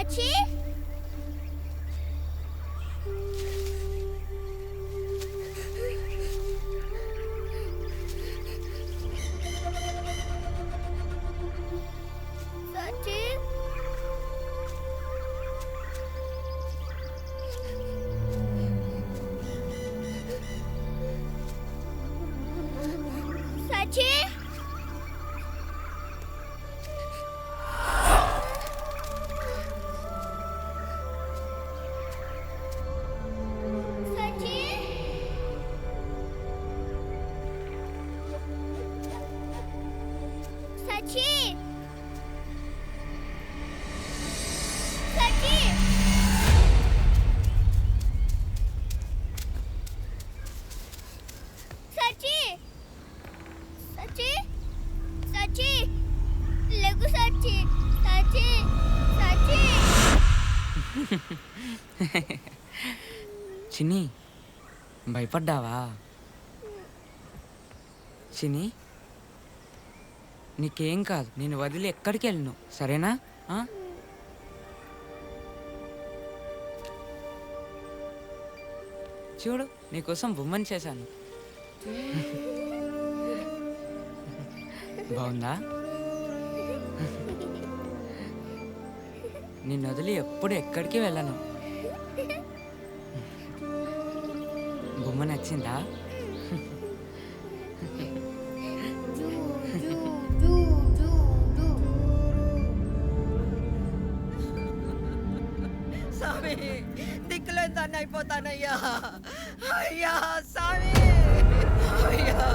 సచి సచి సచి సచి సచి సచి సచి సచి లెగు సచి సచి సచి చిన్ని భయపడ్డావా? చిన్ని నీకేం కాదు, నేను వదిలి ఎక్కడికి వెళ్ళను, సరేనా? చూడు నీకోసం బొమ్మని చేశాను. బాగుందా? నిన్ను వదిలి ఎప్పుడు ఎక్కడికి వెళ్ళను. బొమ్మ నచ్చిందా? స్వామి దిక్కులేదాన్ని అయిపోతానయ్యా. అయ్యా స్వామి, అయ్యా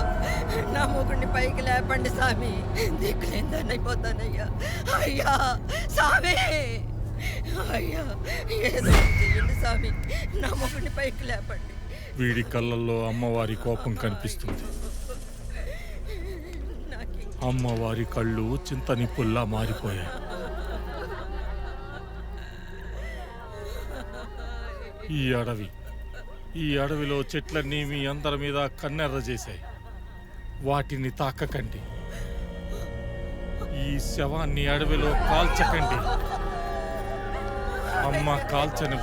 నా మూకుడిని పైకి లేపండి స్వామి, దిక్కులేదాన్ని అయిపోతానయ్యా. అయ్యా స్వామి, అయ్యా ఏదో చెయ్యండి స్వామి, నా మూకుడిని పైకి లేపండి. వీడి కళ్ళల్లో అమ్మవారి కోపం కనిపిస్తుంది. అమ్మవారి కళ్ళు చింతనిప్పుల్లా మారిపోయాయి. ఈ అడవిలో చెట్లన్నీ మీ అందరి మీద కన్నెర్ర చేశాయి. వాటిని తాకకండి. ఈ శవాన్ని అడవిలో కాల్చకండి. అమ్మ కాల్చని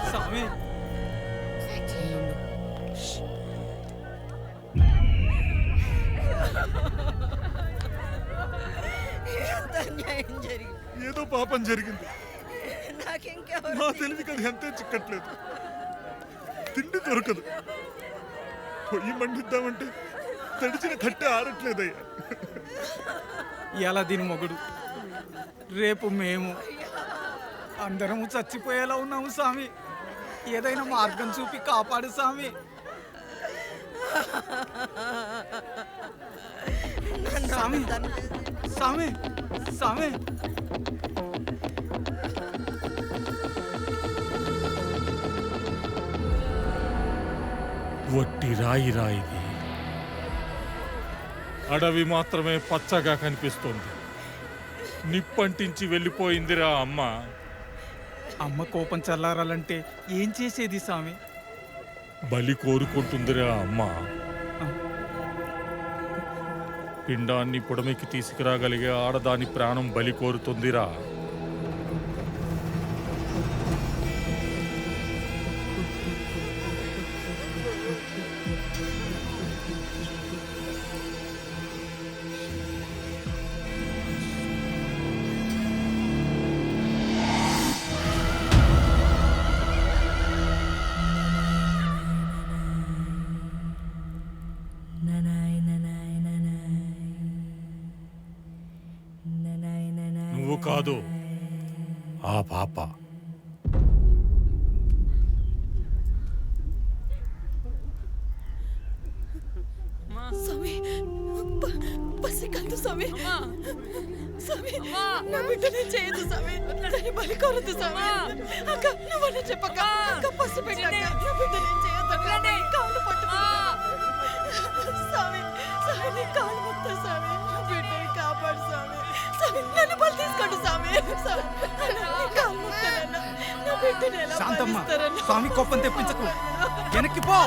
ఏదో పాపం జరిగింది. నా తెలివికి అది ఎంతే చిక్కట్లేదు. తిండి దొరకదు. పొయ్యి మండిద్దామంటే తడిచిన కట్టె ఆరట్లేదయ్యా. ఎలా దీని మొగుడు, రేపు మేము అందరము చచ్చిపోయేలా ఉన్నాము స్వామి. ఏదైనా మార్గం చూపి కాపాడు స్వామి. స్వామి స్వామి స్వామి వట్టి రాయి రాయిది. అడవి మాత్రమే పచ్చగా కనిపిస్తోంది. నిప్పంటించి వెళ్ళిపోయిందిరా అమ్మ. అమ్మ కోపం చల్లారాలంటే ఏం చేసేది స్వామి? బలి కోరుకుంటుందిరా అమ్మ. పిండాన్ని పొడమికి తీసుకురాగలిగే ఆడదాని ప్రాణం బలి కోరుతుందిరా. నువ్వు కాదు, ఆ పాప. స్వామి పసికందు స్వామి, స్వామి నా బిడ్డనే చేయదు స్వామి, దాన్ని బలి కోరదు స్వామి. అక్క నువ్వన్నా చెప్పక్క, అక్క పసి బిడ్డ నా బిడ్డనే చేయదు. కాళ్ళు పట్టుకో స్వామి, స్వామి నీ కాళ్ళు మొత్తం స్వామి, నా బిడ్డని కాపాడు స్వామి. స్వామి నన్ను బలి తీసుకోండి స్వామి, కాళ్ళు మొత్తానన్న నా బిడ్డని ఎలా శాంతమ్మ, బలిస్తారన్న. స్వామి కోపం తెప్పించకు, వెనక్కి పో.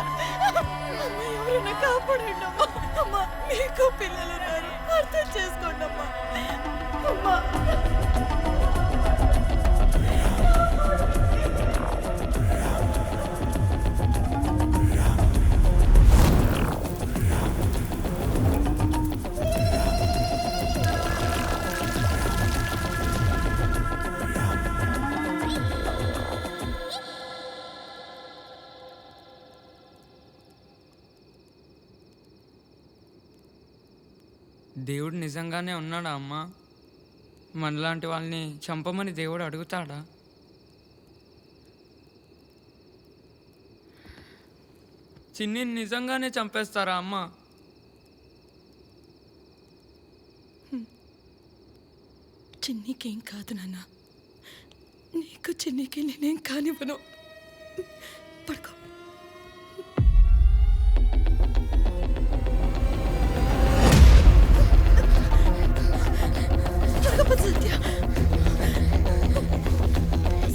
ఎవరైనా కాపాడండి అమ్మా. అమ్మా మీకు పిల్లలు రారు, అర్థం చేసుకోండి అమ్మా. అమ్మా దేవుడు నిజంగానే ఉన్నాడా అమ్మా? మనలాంటి వాళ్ళని చంపమని దేవుడు అడుగుతాడా? చిన్నిని నిజంగానే చంపేస్తారా అమ్మా? చిన్నికేం కాదు నాన్న, నీకు చిన్నికి నేనేం కానివ్వను. పడుకో. సత్య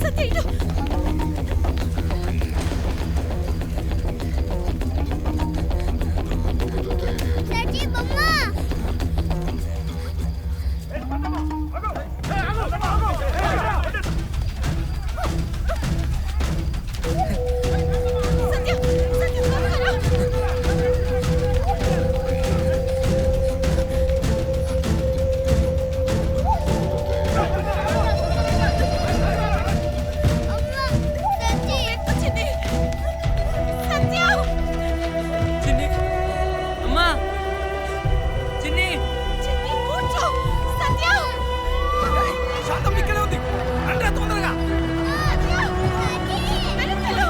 సత్య ఇటు. సచి బొమ్మ సత్య సత్య త్వరగా రా. సచి చిన్ని సత్య చిన్ని అమ్మా, చిన్ని చిన్ని కూర్చో. సత్య శాంతం ఇక్కడే ఉంది, అంటే తొందరగా వెళ్ళు.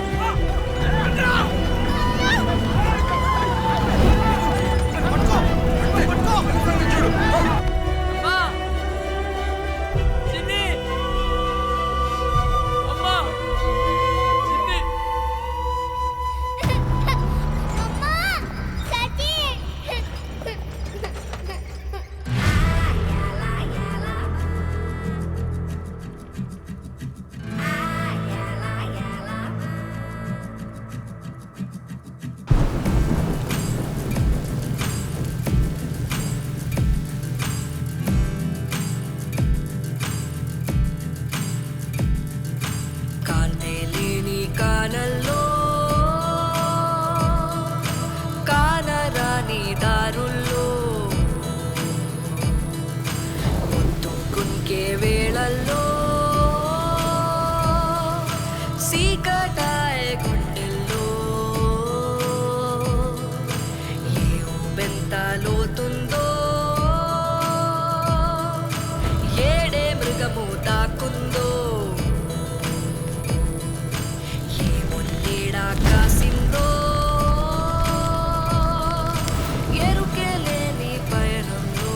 అమ్మా, చిన్ని అమ్మా, చిన్ని అమ్మ సచి కానేలేని కానల్లో కానరాని దారుల్లో ముత్తుకుంకే వేళల్లో సీకటాయ గుండెల్లో ఏ ఊబెంత లోతుందో ఏడే మృగము దాక్కుందో ఏ ముల్లేడా కాసిందో ఎరుకే లేని పయనంలో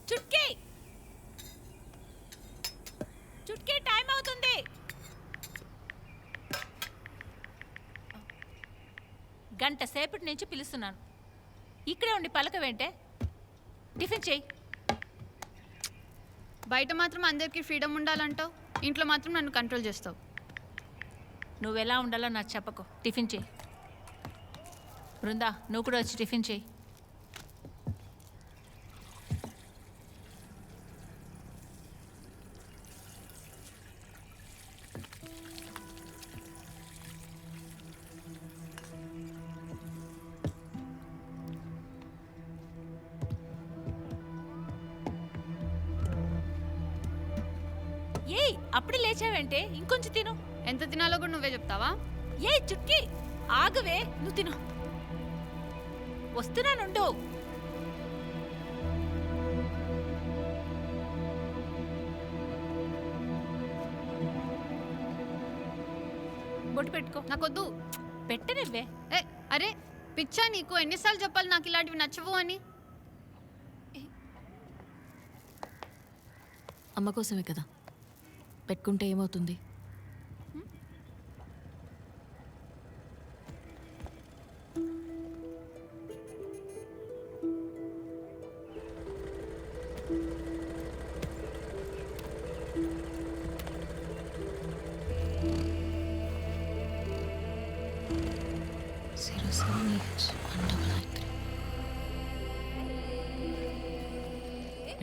చుట్కీ చుట్కీ టైం అవుతుంది. గంట సేపటి నుంచి పిలుస్తున్నాను. ఇక్కడే ఉండి పలకవేంటే? టిఫిన్ చెయ్యి. బయట మాత్రం అందరికీ ఫ్రీడమ్ ఉండాలంటావు, ఇంట్లో మాత్రం నన్ను కంట్రోల్ చేస్తావు. నువ్వెలా ఉండాలో నాకు చెప్పకు. టిఫిన్ చెయ్యి. బృందా నువ్వు కూడా వచ్చి టిఫిన్ చేయి. ఏయ్ అప్పుడే లేచావంటే ఇంకొంచెం తిను. ఎంత తినాలో కూడా నువ్వే చెప్తావా? ఏయ్ చుట్కీ ఆగవే, నువ్వు తిను. వస్తున్నానుండు. బొట్టు పెట్టుకో. నాకొద్దు. పెట్టనివ్వే. ఏ అరే పిచ్చా నీకు, ఎన్నిసార్లు చెప్పాలి నాకు ఇలాంటివి నచ్చవు అని? అమ్మ కోసమే కదా, పెట్టుకుంటే ఏమవుతుంది?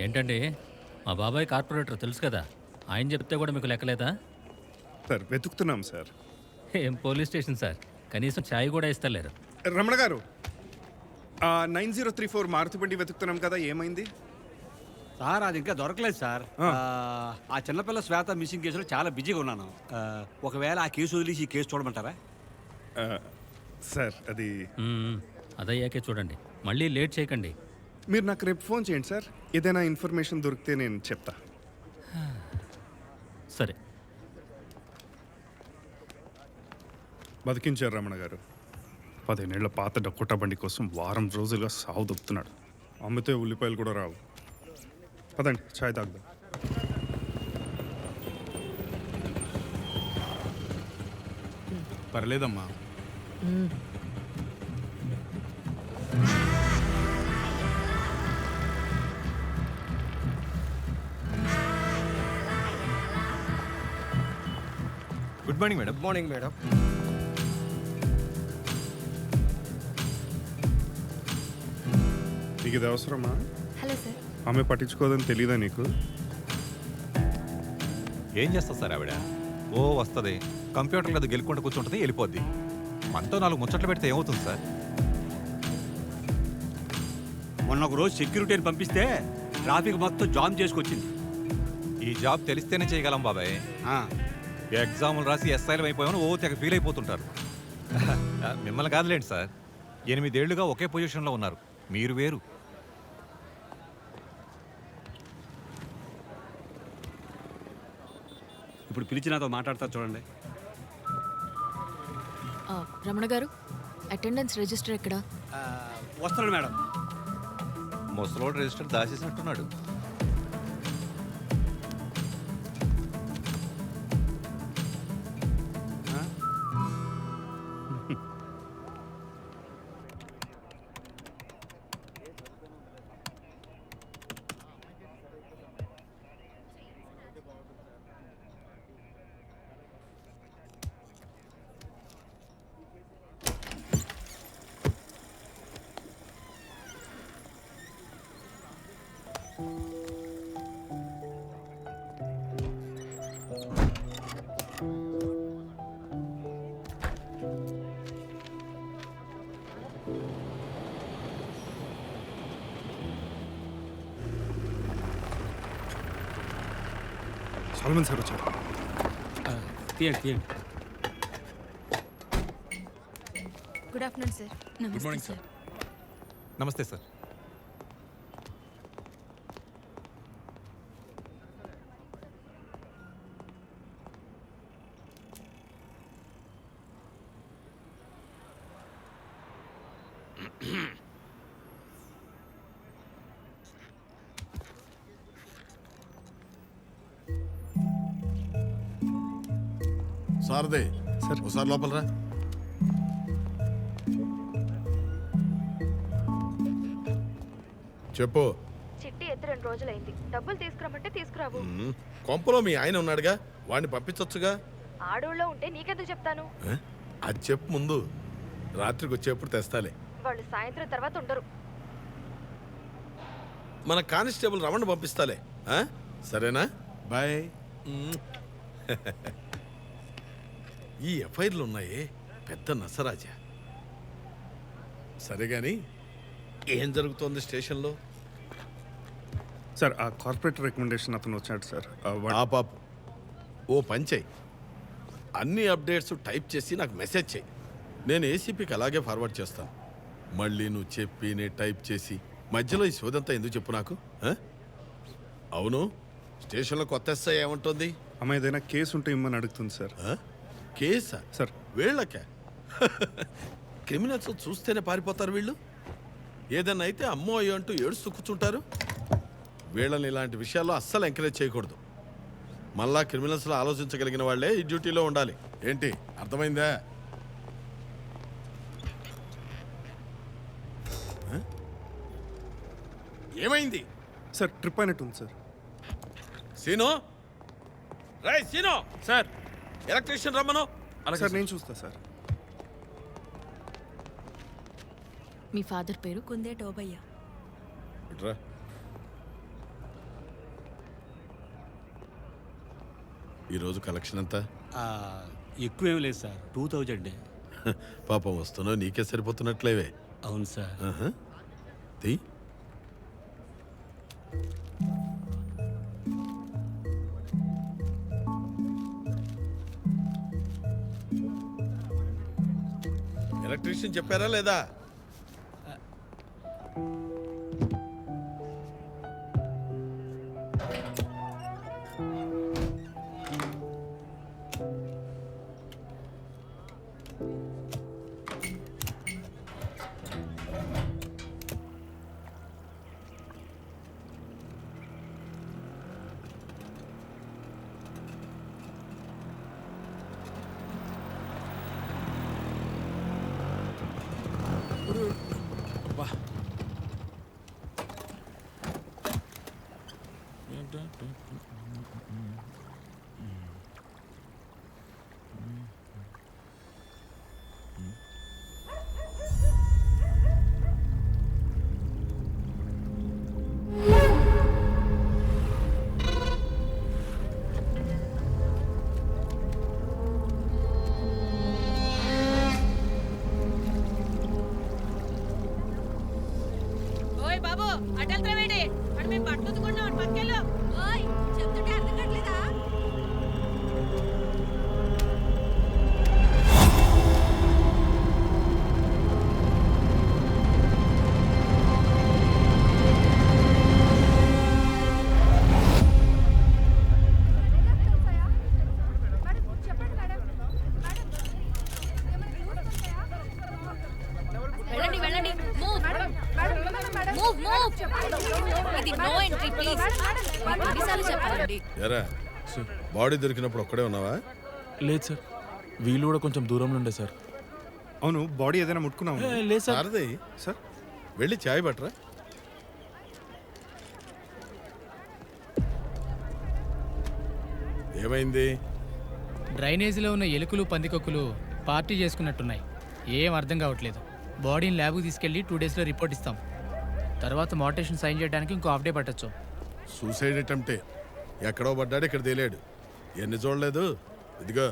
ఏంటండి, మా బాబాయ్ కార్పొరేటర్ తెలుసు కదా, ఆయన చెప్తే కూడా మీకు లెక్కలేదా? సార్ వెతుకుతున్నాం సార్. ఏం పోలీస్ స్టేషన్ సార్, కనీసం ఛాయ్ కూడా ఇస్తలేరు. రమణ గారు, 9034 మారుతిబండి వెతుకుతున్నాం కదా, ఏమైంది? సార్ అది ఇంకా దొరకలేదు సార్. ఆ చిన్నపిల్ల శ్వేత మిస్సింగ్ కేసులో చాలా బిజీగా ఉన్నాను. ఒకవేళ ఆ కేసు వదిలేసి ఈ కేసు చూడమంటారా? సార్ అది అదయ్యాకే చూడండి, మళ్ళీ లేట్ చేయకండి. మీరు నాకు రేపు ఫోన్ చేయండి సార్, ఏదైనా ఇన్ఫర్మేషన్ దొరికితే నేను చెప్తా. సరే. బతికించారు రమణ గారు. 15 ఏళ్ల పాత డక్కుట బండి కోసం వారం రోజులుగా సాగు దొప్పుతున్నాడు. అమ్మితే ఉల్లిపాయలు కూడా రావు. పదండి ఛాయ్ తాగుదాం. పర్లేదమ్మా. Good morning madam. Morning madam. నీకు ఇది అవసరమా? Hello sir. ఆమె పట్టించుకోదని తెలీదా నీకు? ఏం చేస్తుంది సార్ ఆవిడ? ఓ వస్తుంది, కంప్యూటర్ మీద గెలుక్కుంటూ కూర్చుంటుంది, వెళ్ళిపోద్ది. మనతో 4 ముచ్చట్లు పెడితే ఏమవుతుంది సార్? మొన్న ఒక రోజు సెక్యూరిటీని పంపిస్తే ట్రాఫిక్ మొత్తం జామ్ చేసుకొచ్చింది. ఈ జాబ్ తెలిస్తేనే చేయగలం బాబాయ్. ఎగ్జాములు రాసి ఎస్ఐలు అయిపోయామని ఓ తెగ ఫీల్ అయిపోతుంటారు. మిమ్మల్ని కాదులేండి సార్, 8 ఏళ్లుగా ఒకే పొజిషన్లో ఉన్నారు, మీరు వేరు. ఇప్పుడు పిలిచి నాతో మాట్లాడతారు చూడండి. రమణ గారు, అటెండెన్స్ రిజిస్టర్ ఎక్కడ? వస్తున్నాడు మేడం. ముసలోడు రిజిస్టర్ దాచేసినట్టున్నాడు. సల్మాన్ సార్ వచ్చారు. తీయండి తీయండి. Good afternoon sir. Good morning sir. నమస్తే సార్. సారదే సార్ ఒకసారి లోపల రా. చెప్పు. చిట్టి ఎత్తి 2 రోజులైంది. డబ్బులు తీసుకురమ్మంటే తీసుకురావు. కొంపలో మీ ఆయన ఉన్నాడుగా, వాడిని పంపించొచ్చుగా. ఆడోళ్ళలో ఉంటే నీకెందుకు చెప్తాను? అది చెప్పు ముందు. రాత్రికి వచ్చేప్పుడు తెస్తాలే. వాళ్ళు సాయంత్రం తర్వాత ఉండరు. మన కానిస్టేబుల్ రమణ పంపిస్తాలే, ఆ? సరేనా? బాయ్. ఈ ఎఫ్ఐఆర్లు ఉన్నాయే పెద్ద నసరాజా. సరే గాని ఏం జరుగుతోంది స్టేషన్లో? సార్ ఆ కార్పొరేట్ రికమెండేషన్ అతను వచ్చాడు సార్. ఆ పాప ఓ పంచయ్, అన్ని అప్డేట్స్ టైప్ చేసి నాకు మెసేజ్ చేయి. నేను ఏసీపీకి అలాగే ఫార్వర్డ్ చేస్తాను. మళ్ళీ నువ్వు చెప్పి నేను టైప్ చేసి మధ్యలో ఈ సోదంతా ఎందుకు చెప్పు నాకు? అవును, స్టేషన్లో కొత్త ఎస్ఐ ఏమంటుంది? అమ్మ ఏదైనా కేసు ఉంటే ఇమ్మని అడుగుతుంది సార్. కేసా సార్? వీళ్ళకే క్రిమినల్స్ చూస్తేనే పారిపోతారు వీళ్ళు. ఏదన్నా అయితే అమ్మో అయ్యో అంటూ ఏడుస్తూ కూర్చుంటారు. వీళ్ళని ఇలాంటి విషయాల్లో అస్సలు ఎంకరేజ్ చేయకూడదు. మళ్ళా క్రిమినల్స్లో ఆలోచించగలిగిన వాళ్ళే ఈ డ్యూటీలో ఉండాలి. ఏంటి అర్థమైందా? ఏమైంది సార్? ట్రిప్ అయినట్టుంది సార్. సీనో, రై సీనో. సార్, ఎలక్ట్రీషియన్ రమ్మను. సార్ నేను చూస్తా సార్. మీ ఫాదర్ పేరు కుందే టోబయ్య. ఈరోజు కలెక్షన్ ఎంత? ఎక్కువేం లేదు సార్, 2000. పాపం వస్తున్నావు, నీకే సరిపోతున్నట్లేవే. అవును సార్. తీ. ఎలక్ట్రీషియన్ చెప్పారా లేదా? ఓయ్ బాబు అటెళ్తావేంటి? అటు మేము బట్టలు ఉతుకున్నాం, పక్కెళ్ళు. ఓయ్ చెప్తుంటే అర్థం కావట్లేదా? వెళ్ళండి వెళ్ళండి. Move move move. ఇది నో ఎంట్రీ ప్లీజ్. ఎన్నిసార్లు చెప్పాలండి? ఎరా, బాడీ దొరికినప్పుడు ఒక్కడే ఉన్నావా? లేదు సార్, వీళ్ళు కూడా కొంచెం దూరంలో ఉండే సార్. అవును, బాడీ ఏదైనా ముట్టుకున్నావు? లేదు సార్. సారది సార్ వెళ్ళి చాయ్ పట్టరా. ఏమైంది? డ్రైనేజీలో ఉన్న ఎలుకలు పందికొక్కులు పార్టీ చేసుకున్నట్టున్నాయి. ఏం అర్థం కావట్లేదు. బాడీని ల్యాబ్కి తీసుకెళ్ళి 2 డేస్లో రిపోర్ట్ ఇస్తాం. తర్వాత మోటేషన్ సైన్ చేయడానికి ఇంకో హాఫ్ డే పట్టచ్చు. సూసైడ్ అటెంప్టే. ఎక్కడో పడ్డాడు, ఇక్కడ తేలాడు. ఎన్ని చూడలేదు. ఇదిగో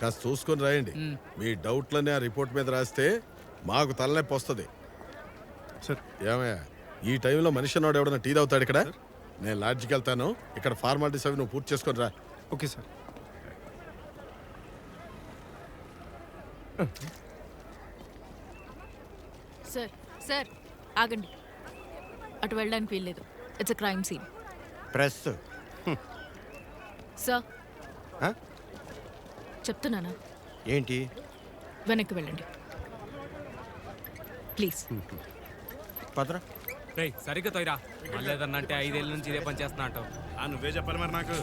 కాస్త చూసుకొని రాయండి. మీ డౌట్లన్నీ ఆ రిపోర్ట్ మీద రాస్తే మాకు తలనొప్పి వస్తుంది. సార్ ఏమయ్యా, ఈ టైంలో మనిషి అన్నాడు ఎవడన్నా టీ తాగుతాడు ఇక్కడ? నేను లాడ్జికి వెళ్తాను, ఇక్కడ ఫార్మాలిటీస్ అవి నువ్వు పూర్తి చేసుకొని రా. Okay sir. సార్ సార్ ఆగండి. అటు వెళ్ళడానికి వీల్లేదు. It's a crime scene. Press sir చెప్తున్నానా? ఏంటి? వెనక్కి వెళ్ళండి ప్లీజ్. పదరా. రేయ్ సరిగ్గా తోయరా. లేదన్నంటే 5 ఏళ్ళ నుంచి ఇదే పని చేస్తున్నా అంటావు. నువ్వే చెప్పాలి మరి నాకు.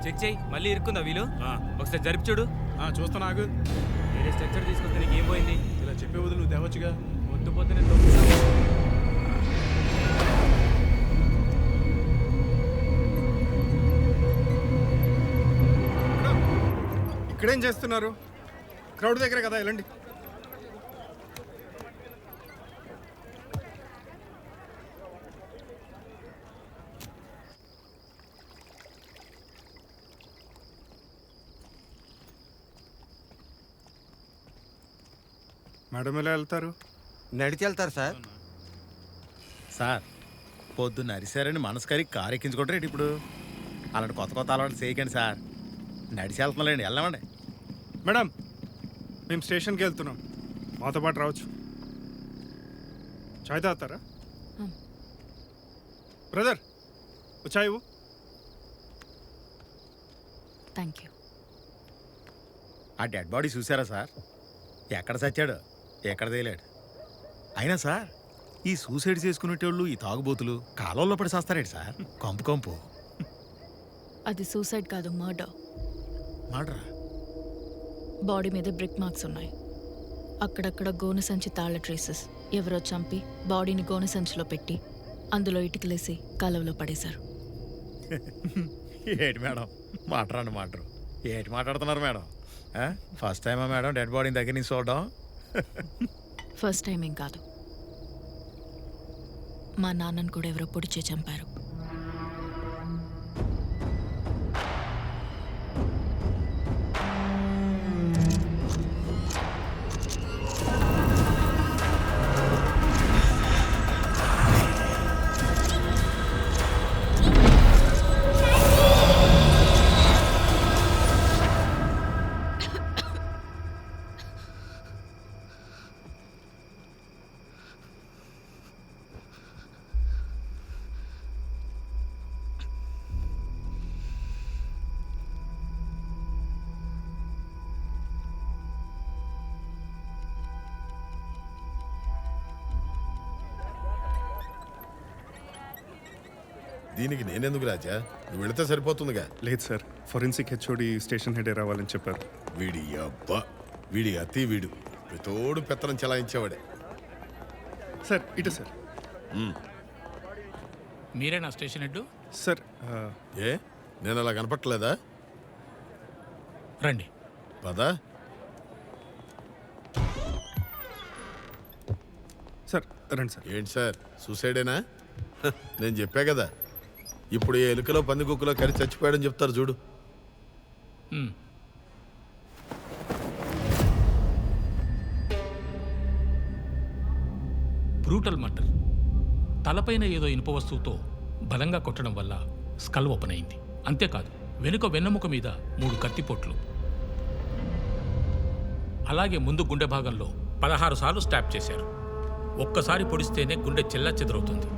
చెక్ చేయి, మళ్ళీ ఇరుక్కుందా వీలు? ఒకసారి జరిపి చూడు. చూస్తా. నాకు వేరే స్ట్రక్చర్ తీసుకొస్తే నీకు ఏం పోయింది? ఇలా చెప్పే వదిలి నువ్వు తేవచ్చుగా. పొద్దు పొద్దునే ఇక్కడేం చేస్తున్నారు? క్రౌడ్ దగ్గర కదా, వెళ్ళండి. మేడం ఎలా వెళ్తారు? నడిచి వెళ్తారు సార్. సార్ పొద్దున్న అరిసారని మనసుకరి కారు ఎక్కించుకుంటారు ఇప్పుడు. అలాంటి కొత్త కొత్త అలవాటు చేయకండి సార్. నడిచి వెళ్తున్నాండి, వెళ్ళామండి. మేడం మేము స్టేషన్కి వెళ్తున్నాం, మాతో పాటు రావచ్చు. చాయ్ తాగుతారా? బ్రదర్ చాయ్ ఇవ్వు. Thank you. ఆ డెడ్ బాడీ చూసారా సార్? ఎక్కడ చచ్చాడు, ఎక్కడ తేలాడు. అయినా సార్ ఈ సూసైడ్ చేసుకునేటోళ్ళు, ఈ తాగుబోతులు కాలంలో పడి చేస్తారేంటి సార్? కంపు కంపు. అది సూసైడ్ కాదు, మర్డర్. మర్డరా? బాడీ మీద బ్రిక్ మార్క్స్ ఉన్నాయి. అక్కడక్కడ గోనె సంచి తాళ్ల ట్రేసెస్. ఎవరో చంపి బాడీని గోనె సంచిలో పెట్టి అందులో ఇటుకలేసి కాలువలో పడేశారు. ఏటి మేడం మాట్లాడండి, మాటరు ఏటి మాట్లాడుతున్నారు మేడం? ఫస్ట్ టైమా మేడం డెడ్ బాడీని దగ్గర నుంచి చూడడం? ఫస్ట్ టైం ఏం కాదు. మా నాన్నను కూడా ఎవరో పొడిచే చంపారు. దీనికి నేనెందుకు రాజా, నువ్వు వెళితే సరిపోతుందిగా. లేదు సార్, ఫొరెన్సిక్ హెచ్ఓడి స్టేషన్ హెడే రావాలని చెప్పారు. వీడి అబ్బా, వీడి అతి వీడు తోడు పెత్తనం చెలాయించేవాడే. సార్ ఇటు సార్. మీరేనా స్టేషన్ హెడ్? సార్ ఏ నేను అలా కనపట్లేదా? రండి పదా. సార్ రండి సార్. ఏంటి సార్ సూసైడేనా? నేను చెప్పా కదా, ఇప్పుడు ఏ ఎలుకలో పంది కుక్కలో కరి చచ్చిపోయాడని చెప్తారు చూడు. Brutal murder. తలపైన ఏదో ఇనుప వస్తువుతో బలంగా కొట్టడం వల్ల స్కల్ ఓపెన్ అయింది. అంతేకాదు, వెనుక వెన్నెముక మీద 3 కత్తిపోట్లు. అలాగే ముందు గుండె భాగంలో 16 సార్లు స్టాప్ చేశారు. ఒక్కసారి పొడిస్తేనే గుండె చెల్లా చెదరవుతుంది.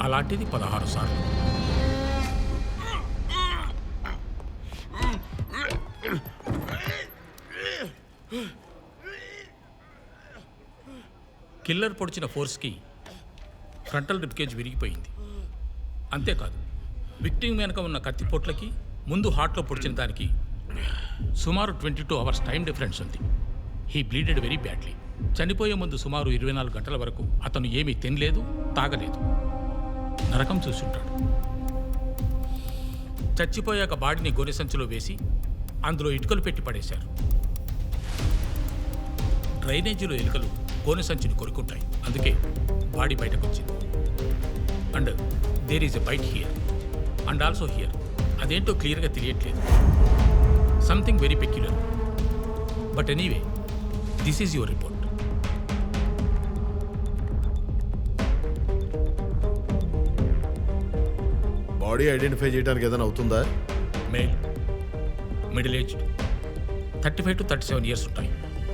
అలాంటిది 16 సార్లు. కిల్లర్ పొడిచిన ఫోర్స్కి ఫ్రంటల్ రిబ్కేజ్ విరిగిపోయింది. అంతేకాదు, విక్టిమ్ వెనుక ఉన్న కత్తిపోట్లకి ముందు హార్ట్లో పొడిచిన దానికి సుమారు 22 అవర్స్ టైం డిఫరెన్స్ ఉంది. He bleeded very badly. చనిపోయే ముందు సుమారు 24 గంటల వరకు అతను ఏమీ తినలేదు, తాగలేదు. నరకం చూసుంటాడు. చచ్చిపోయాక బాడీని గొర్రె సంచిలో వేసి అందులో ఇటుకలు పెట్టి పడేశారు. డ్రైనేజీలో ఎలుకలు గోనె సంచిని కొరుకుంటాయి, అందుకే బాడీ బయటకు వచ్చింది. And there is a bite here and also here. అదేంటో క్లియర్గా తెలియట్లేదు. Something very peculiar. But anyway, this is your report. Body identify చేయడానికి ఏదైనా అవుతుందా? Male, middle aged, 35 to 37 years ఉంటాయి.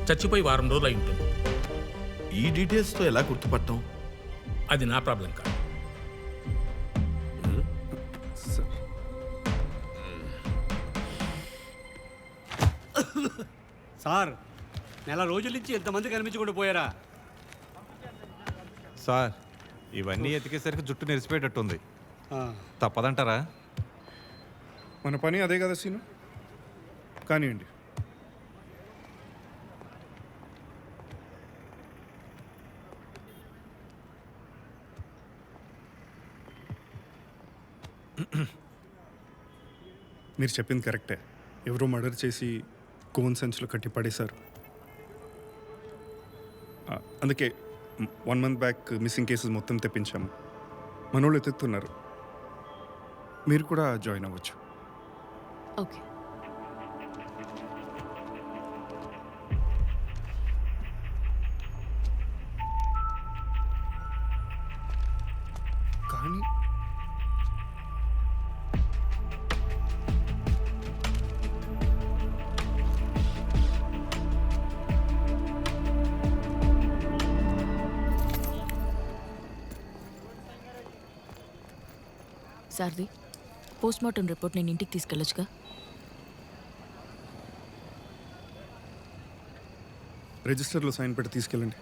చచ్చిపోయి వారం రోజులు అయి ఉంటుంది. ఈ డీటెయిల్స్తో ఎలా గుర్తుపట్టం? అది నా ప్రాబ్లం కాదు. సార్, నెల రోజుల నుంచి ఎంతమంది కనిపించకుండా పోయారా? సార్, ఇవన్నీ ఎతికేసరికి జుట్టు నెరిసిపోయేటట్టుంది. తప్పదంటారా? మన పని అదే కదా సీను, కానివ్వండి. మీరు చెప్పింది కరెక్టే. ఎవరో మర్డర్ చేసి కోన్ సంచిలో కట్టి పడేశారు. అందుకే 1 month బ్యాక్ మిస్సింగ్ కేసెస్ మొత్తం తెప్పించాము. మనోళ్ళు ఎత్తుతున్నారు. మీరు కూడా జాయిన్ అవ్వచ్చు. ఓకే. సార్ది పోస్ట్మార్టం రిపోర్ట్ నేను ఇంటికి తీసుకెళ్ళొచ్చుగా? రిజిస్టర్లో సైన్ పెట్టి తీసుకెళ్ళండి.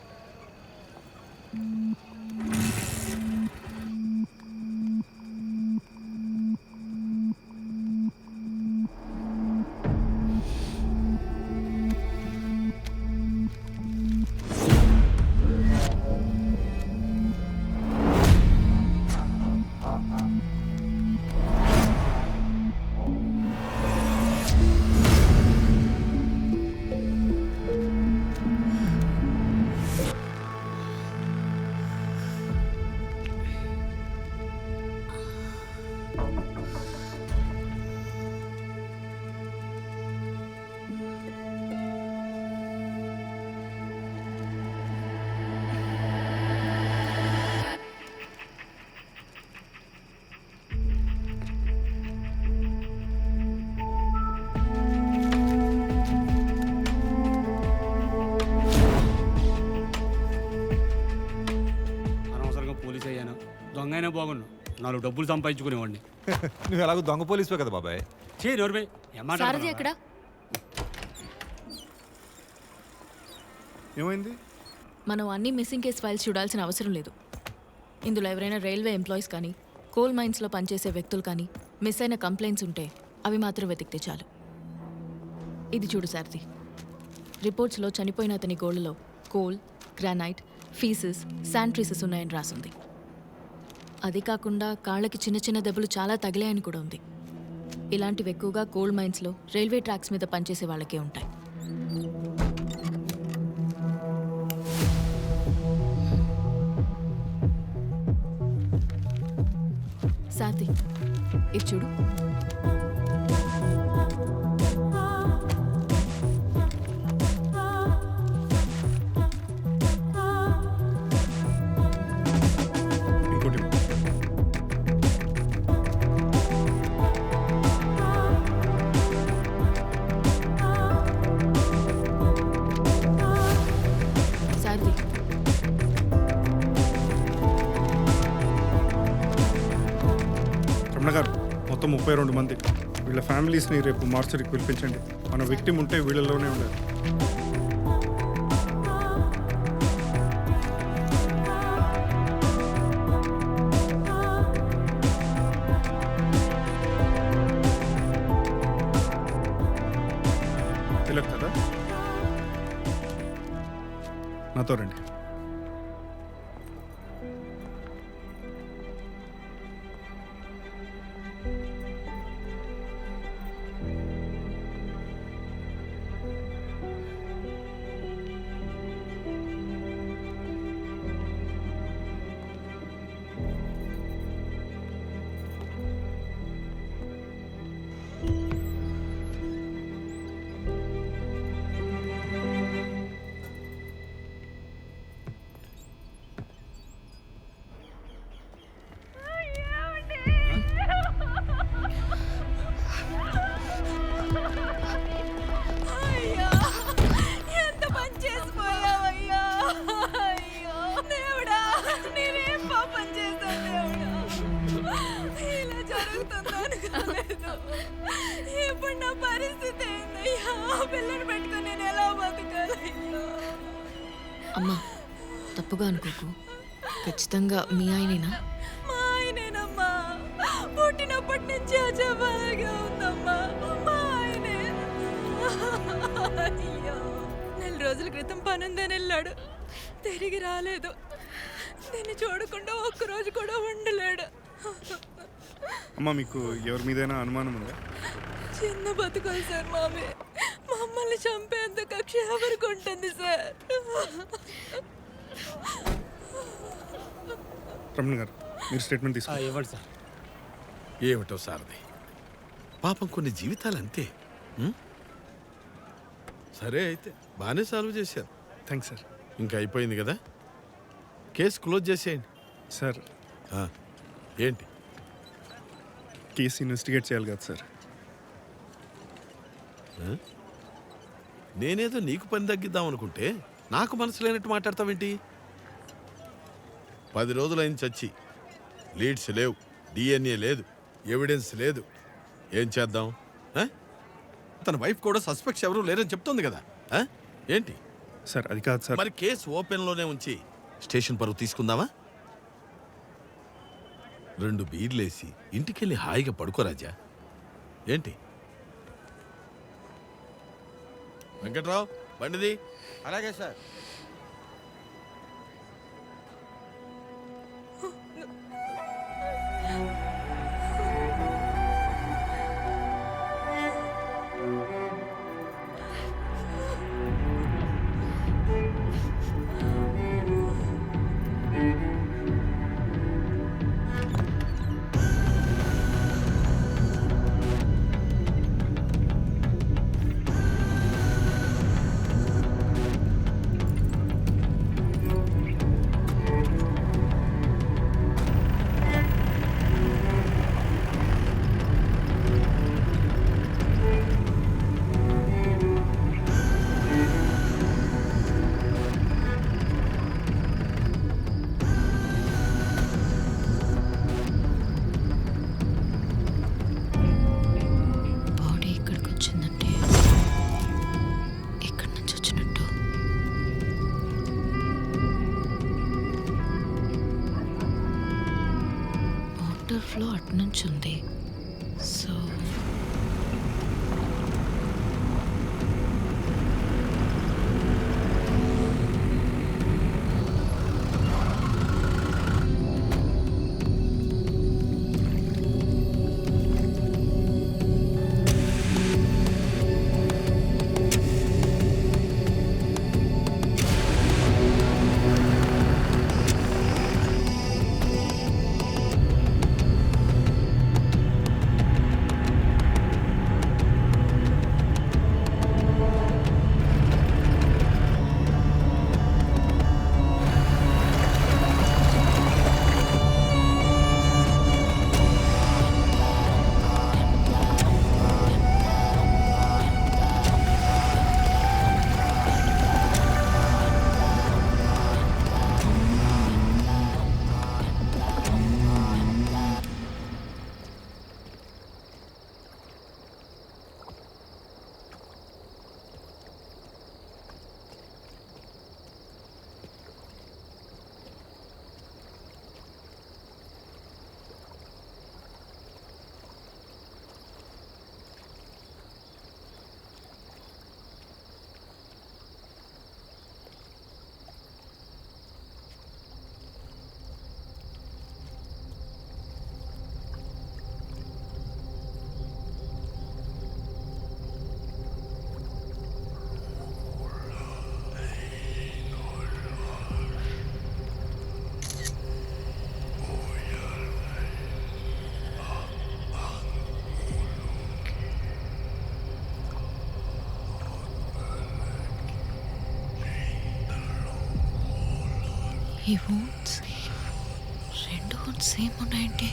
అనవసరంగా పోలీస్ అయ్యాను. దొంగ అయినా బాగుండు, 4 డబ్బులు సంపాదించుకునేవాడిని. నువ్వు ఎలాగో దొంగ పోలీసువే కదా బాబాయ్. చే నోర్మే సారథి ఎక్కడ? ఏమైంది? మనం అన్ని మిస్సింగ్ కేస్ ఫైల్స్ చూడాల్సిన అవసరం లేదు. ఇందులో ఎవరైనా రైల్వే ఎంప్లాయీస్ కానీ కోల్ మైన్స్లో పనిచేసే వ్యక్తులు కానీ మిస్ అయిన కంప్లైంట్స్ ఉంటే అవి మాత్రం వెతికితే చాలు. ఇది చూడు సారథి, రిపోర్ట్స్లో చనిపోయిన అతని గోళ్లలో కోల్, గ్రానైట్, ఫీసెస్, శాంట్రీసెస్ ఉన్నాయని రాసుంది. అది కాకుండా కాళ్ళకి చిన్న చిన్న దెబ్బలు చాలా తగిలాయని కూడా ఉంది. ఇలాంటివి ఎక్కువగా కోల్ మైన్స్లో రైల్వే ట్రాక్స్ మీద పనిచేసే వాళ్ళకే ఉంటాయి. సారథి, ఇది చూడు. ఇంకోటి సారథి, రమణ గారు, మొత్తం 32 మంది. వీళ్ళ ఫ్యామిలీస్ని రేపు మార్చరికి పిలిపించండి. మన విక్టిమ్ ఉంటే వీళ్ళలోనే ఉండాలి. తిలక్ కదా, నాతో రండి. అయ్యో, ఎంత పని చేసిపోయావయ్యా! అయ్యో దేవుడా, నేనేం పాపం చేశాను దేవుడా? ఇలా జరుగుతుందని కాలేదు. ఇప్పుడు నా పరిస్థితి ఏందయ్యా? పిల్లని పెట్టుకుని నేను ఎలా బతకాలయ్యా? అమ్మా, తప్పుగా అనుకోకు. ఖచ్చితంగా మీ ఆయనేనా? మా ఆయనేనమ్మా. పుట్టినప్పటి నుంచి అజాబాగా ఉందమ్మా. మా ఆయనే. అయ్యో, 4 రోజుల క్రితం పనుందని వెళ్ళాడు, తిరిగి రాలేదు. దీన్ని చూడకుండా ఒక్కరోజు కూడా ఉండలేడు. అమ్మ, మీకు ఎవరి మీదైనా అనుమానం ఉందా? చిన్న బతుకోలు సార్ మామే. మమ్మల్ని చంపేంత కక్ష ఎవరికి ఉంటుంది సార్? రమణ గారు, మీరు స్టేట్మెంట్ తీసుకోండి. ఇవ్వండి సార్. ఏమిటో సారథి, పాపం కొన్ని జీవితాలు అంతే. ఉం? సరే అయితే బాగానే సాల్వ్ చేశారు. Thanks sir. ఇంకా అయిపోయింది కదా, కేసు క్లోజ్ చేసేయండి. సార్, ఏంటి? కేసు ఇన్వెస్టిగేట్ చేయాలి కదా సార్. నేనేదో నీకు పని తగ్గిద్దాం అనుకుంటే నాకు మనసు లేనట్టు మాట్లాడతావేంటి? 10 రోజులైంది చచ్చి, లీడ్స్ లేవు, DNA లేదు, ఎవిడెన్స్ లేదు. ఏం చేద్దాం? ఆ? తన వైఫ్ కూడా సస్పెక్ట్స్ ఎవరు లేరని చెప్తోంది కదా. ఆ? ఏంటి సార్ అది కాదు సార్. మరి కేసు ఓపెన్లోనే ఉంచి స్టేషన్ పరువు తీసుకుందామా? 2 బీర్లేసి ఇంటికెళ్ళి హాయిగా పడుకోరాజా. ఏంటి వెంకట్రావు, బండిది. అలాగే సార్. బాడీ ఇక్కడికి వచ్చిందంటే ఇక్కడి నుంచి వచ్చినట్టు. వాటర్ ఫ్లో అటు నుంచి ఉంది. సో ఈ wounds 2 wounds సేమ్ ఉన్నాయంటే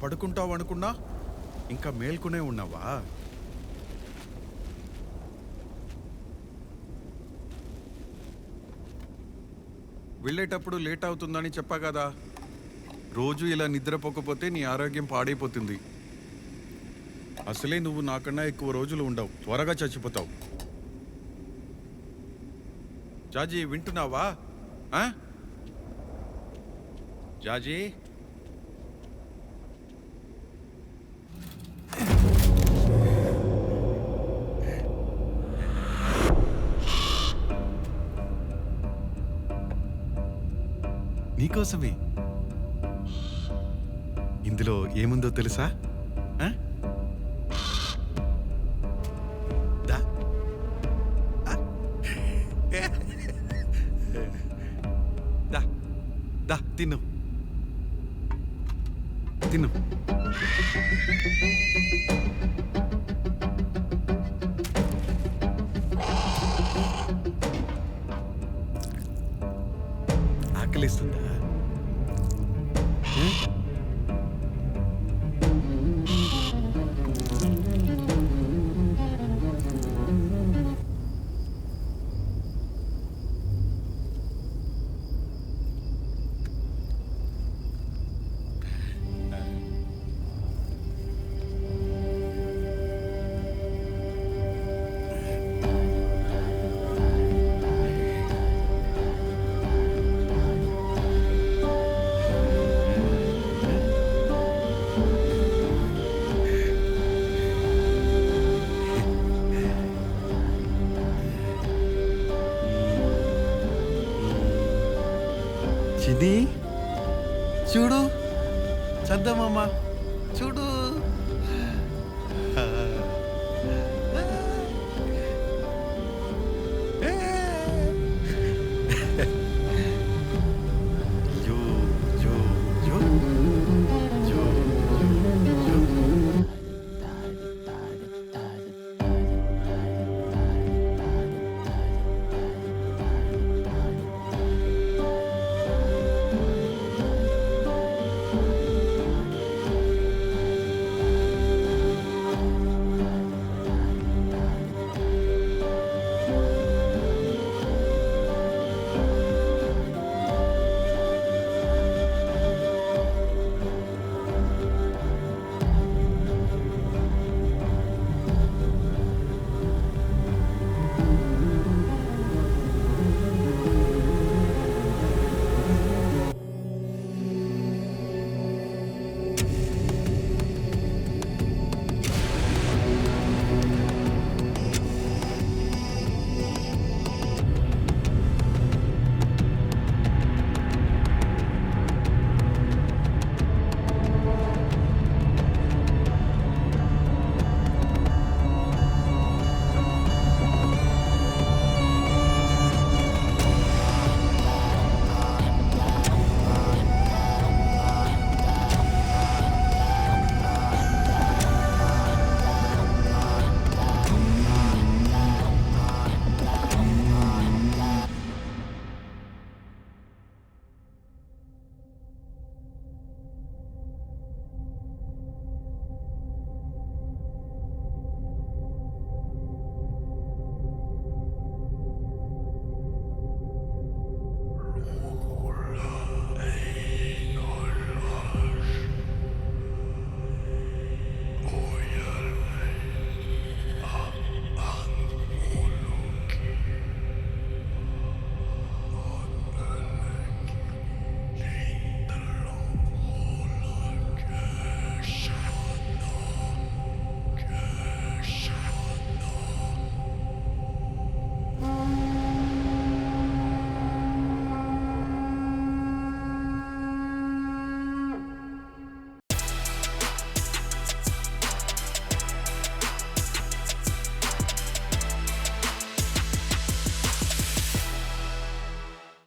పడుకుంటావు అనుకున్నా ఇంకా మేల్కొనే ఉన్నావా? వెళ్ళేటప్పుడు లేట్ అవుతుందని చెప్పా కదా. రోజు ఇలా నిద్రపోకపోతే నీ ఆరోగ్యం పాడైపోతుంది. అసలే నువ్వు నాకన్నా ఎక్కువ రోజులు ఉండవు, త్వరగా చచ్చిపోతావు. జాజీ వింటున్నావా? జాజీ నీకోసమే. ఇందులో ఏముందో తెలుసా? దా. దా దా తిను తిను. ఆకలిస్తుందా? చిన్ని చూడు చందమామ